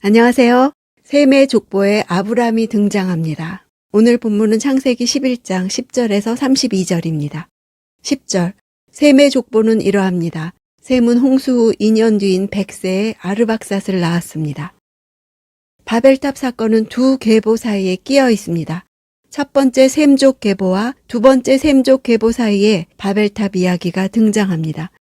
안녕하세요. 셈의 족보에 아브람이 등장합니다. 오늘 본문은 창세기 11장 10절에서 32절입니다. 10절, 셈의 족보는 이러합니다. 셈은 홍수 후 2년 뒤인 100세에 아르박삿을 낳았습니다. 바벨탑 사건은 두 계보 사이에 끼어 있습니다. 첫 번째 셈족 계보와 두 번째 셈족 계보 사이에 바벨탑 이야기가 등장합니다.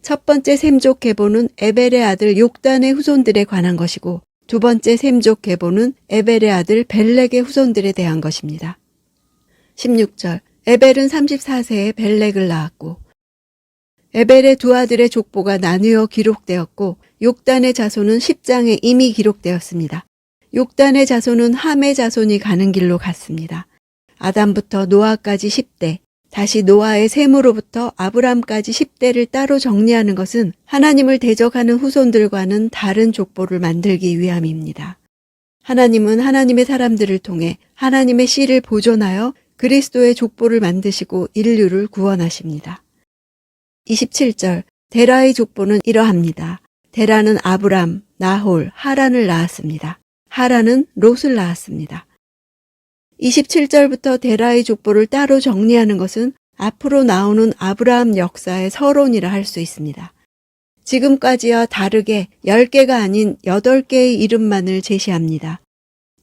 첫 번째 셈족 계보는 에벨의 아들 욕단의 후손들에 관한 것이고 두 번째 셈족 계보는 에벨의 아들 벨렉의 후손들에 대한 것입니다. 16절, 에벨은 34세에 벨렉을 낳았고 에벨의 두 아들의 족보가 나뉘어 기록되었고 욕단의 자손은 10장에 이미 기록되었습니다. 욕단의 자손은 함의 자손이 가는 길로 갔습니다. 아담부터 노아까지 10대, 다시 노아의 셈으로부터 아브람까지 10대를 따로 정리하는 것은 하나님을 대적하는 후손들과는 다른 족보를 만들기 위함입니다. 하나님은 하나님의 사람들을 통해 하나님의 씨를 보존하여 그리스도의 족보를 만드시고 인류를 구원하십니다. 27절, 데라의 족보는 이러합니다. 데라는 아브람, 나홀, 하란을 낳았습니다. 하란은 롯을 낳았습니다. 27절부터 데라의 족보를 따로 정리하는 것은 앞으로 나오는 아브라함 역사의 서론이라 할 수 있습니다. 지금까지와 다르게 10개가 아닌 8개의 이름만을 제시합니다.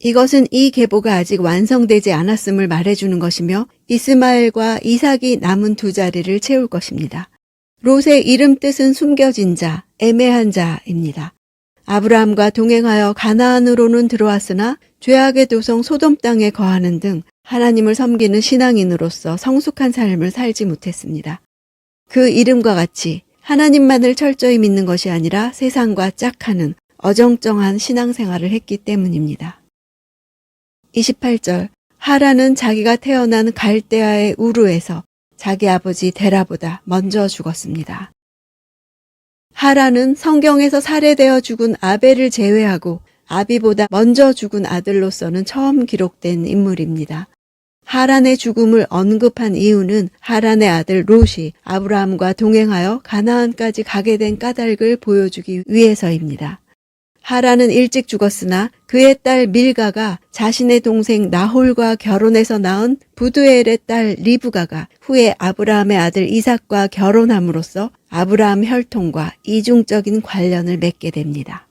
이것은 이 계보가 아직 완성되지 않았음을 말해주는 것이며 이스마엘과 이삭이 남은 두 자리를 채울 것입니다. 롯의 이름 뜻은 숨겨진 자, 애매한 자입니다. 아브라함과 동행하여 가나안으로는 들어왔으나 죄악의 도성 소돔 땅에 거하는 등 하나님을 섬기는 신앙인으로서 성숙한 삶을 살지 못했습니다. 그 이름과 같이 하나님만을 철저히 믿는 것이 아니라 세상과 짝하는 어정쩡한 신앙생활을 했기 때문입니다. 28절, 하란은 자기가 태어난 갈대아의 우르에서 자기 아버지 데라보다 먼저 죽었습니다. 하란은 성경에서 살해되어 죽은 아벨을 제외하고 아비보다 먼저 죽은 아들로서는 처음 기록된 인물입니다. 하란의 죽음을 언급한 이유는 하란의 아들 롯이 아브라함과 동행하여 가나안까지 가게 된 까닭을 보여주기 위해서입니다. 하란은 일찍 죽었으나 그의 딸 밀가가 자신의 동생 나홀과 결혼해서 낳은 부두엘의 딸 리브가가 후에 아브라함의 아들 이삭과 결혼함으로써 아브라함 혈통과 이중적인 관련을 맺게 됩니다.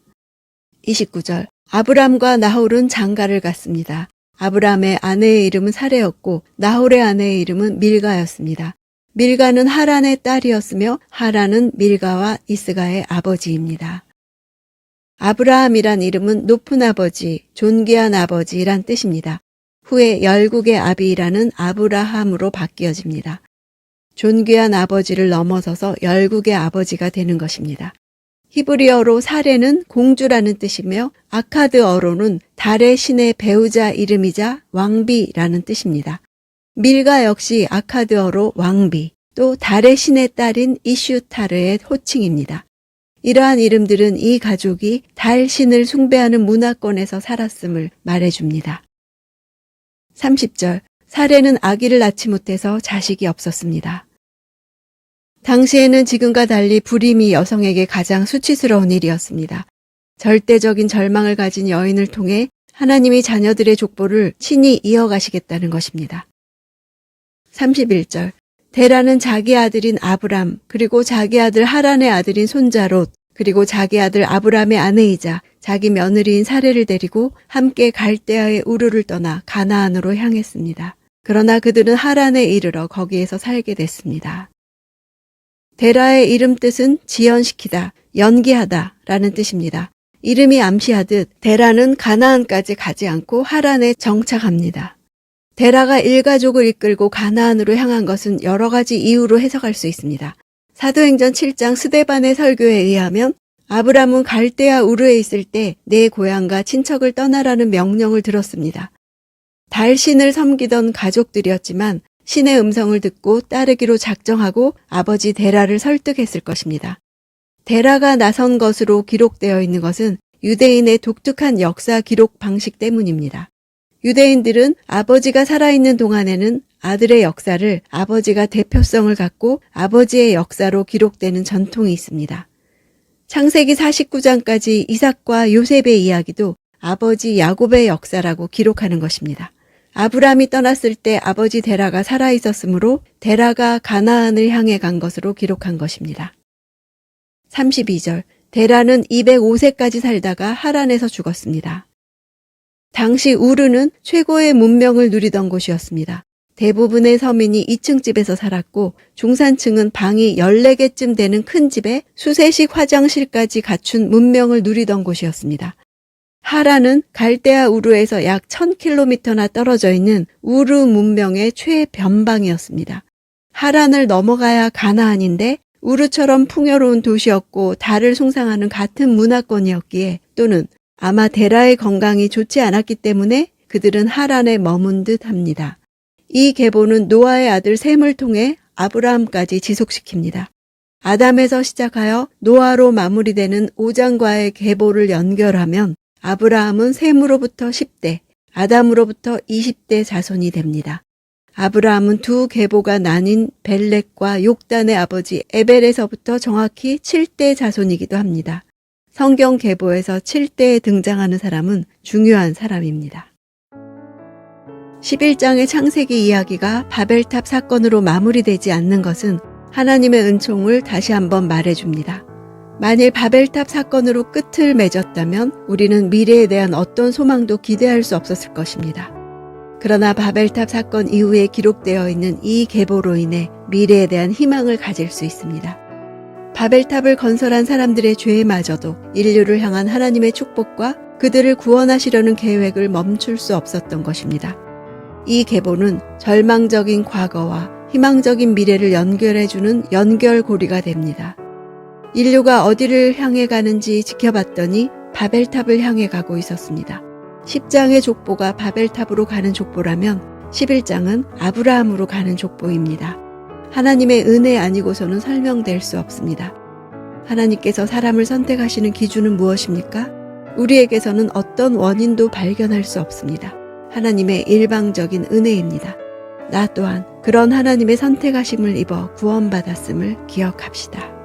29절, 아브람과 나홀은 장가를 갔습니다. 아브람의 아내의 이름은 사레였고 나홀의 아내의 이름은 밀가였습니다. 밀가는 하란의 딸이었으며 하란은 밀가와 이스가의 아버지입니다. 아브라함이란 이름은 높은 아버지, 존귀한 아버지란 뜻입니다. 후에 열국의 아비라는 아브라함으로 바뀌어집니다. 존귀한 아버지를 넘어서서 열국의 아버지가 되는 것입니다. 히브리어로 사레는 공주라는 뜻이며 아카드어로는 달의 신의 배우자 이름이자 왕비라는 뜻입니다. 밀가 역시 아카드어로 왕비, 또 달의 신의 딸인 이슈타르의 호칭입니다. 이러한 이름들은 이 가족이 달 신을 숭배하는 문화권에서 살았음을 말해줍니다. 30절, 사레는 아기를 낳지 못해서 자식이 없었습니다. 당시에는 지금과 달리 불임이 여성에게 가장 수치스러운 일이었습니다. 절대적인 절망을 가진 여인을 통해 하나님이 자녀들의 족보를 친히 이어가시겠다는 것입니다. 31절, 데라는 자기 아들인 아브람, 그리고 자기 아들 하란의 아들인 손자 롯, 그리고 자기 아들 아브람의 아내이자 자기 며느리인 사레를 데리고 함께 갈대아의 우르를 떠나 가나안으로 향했습니다. 그러나 그들은 하란에 이르러 거기에서 살게 됐습니다. 데라의 이름 뜻은 지연시키다, 연기하다 라는 뜻입니다. 이름이 암시하듯 데라는 가나안까지 가지 않고 하란에 정착합니다. 데라가 일가족을 이끌고 가나안으로 향한 것은 여러 가지 이유로 해석할 수 있습니다. 사도행전 7장 스데반의 설교에 의하면 아브람은 갈대아 우르에 있을 때 내 고향과 친척을 떠나라는 명령을 들었습니다. 달신을 섬기던 가족들이었지만 신의 음성을 듣고 따르기로 작정하고 아버지 데라를 설득했을 것입니다. 데라가 나선 것으로 기록되어 있는 것은 유대인의 독특한 역사 기록 방식 때문입니다. 유대인들은 아버지가 살아있는 동안에는 아들의 역사를 아버지가 대표성을 갖고 아버지의 역사로 기록되는 전통이 있습니다. 창세기 49장까지 이삭과 요셉의 이야기도 아버지 야곱의 역사라고 기록하는 것입니다. 아브라함이 떠났을 때 아버지 데라가 살아 있었으므로 데라가 가나안을 향해 간 것으로 기록한 것입니다. 32절, 데라는 205세까지 살다가 하란에서 죽었습니다. 당시 우르는 최고의 문명을 누리던 곳이었습니다. 대부분의 서민이 2층 집에서 살았고 중산층은 방이 14개쯤 되는 큰 집에 수세식 화장실까지 갖춘 문명을 누리던 곳이었습니다. 하란은 갈대아 우르에서 약 1000km나 떨어져 있는 우르 문명의 최변방이었습니다. 하란을 넘어가야 가나안인데 우르처럼 풍요로운 도시였고 달을 숭상하는 같은 문화권이었기에 또는 아마 데라의 건강이 좋지 않았기 때문에 그들은 하란에 머문 듯 합니다. 이 계보는 노아의 아들 셈을 통해 아브라함까지 지속시킵니다. 아담에서 시작하여 노아로 마무리되는 5장과의 계보를 연결하면 아브라함은 셈으로부터 10대, 아담으로부터 20대 자손이 됩니다. 아브라함은 두 계보가 나뉜 벨렉과 욕단의 아버지 에벨에서부터 정확히 7대 자손이기도 합니다. 성경 계보에서 7대에 등장하는 사람은 중요한 사람입니다. 11장의 창세기 이야기가 바벨탑 사건으로 마무리되지 않는 것은 하나님의 은총을 다시 한번 말해줍니다. 만일 바벨탑 사건으로 끝을 맺었다면 우리는 미래에 대한 어떤 소망도 기대할 수 없었을 것입니다. 그러나 바벨탑 사건 이후에 기록되어 있는 이 계보로 인해 미래에 대한 희망을 가질 수 있습니다. 바벨탑을 건설한 사람들의 죄마저도 인류를 향한 하나님의 축복과 그들을 구원하시려는 계획을 멈출 수 없었던 것입니다. 이 계보는 절망적인 과거와 희망적인 미래를 연결해주는 연결고리가 됩니다. 인류가 어디를 향해 가는지 지켜봤더니 바벨탑을 향해 가고 있었습니다. 10장의 족보가 바벨탑으로 가는 족보라면 11장은 아브라함으로 가는 족보입니다. 하나님의 은혜 아니고서는 설명될 수 없습니다. 하나님께서 사람을 선택하시는 기준은 무엇입니까? 우리에게서는 어떤 원인도 발견할 수 없습니다. 하나님의 일방적인 은혜입니다. 나 또한 그런 하나님의 선택하심을 입어 구원받았음을 기억합시다.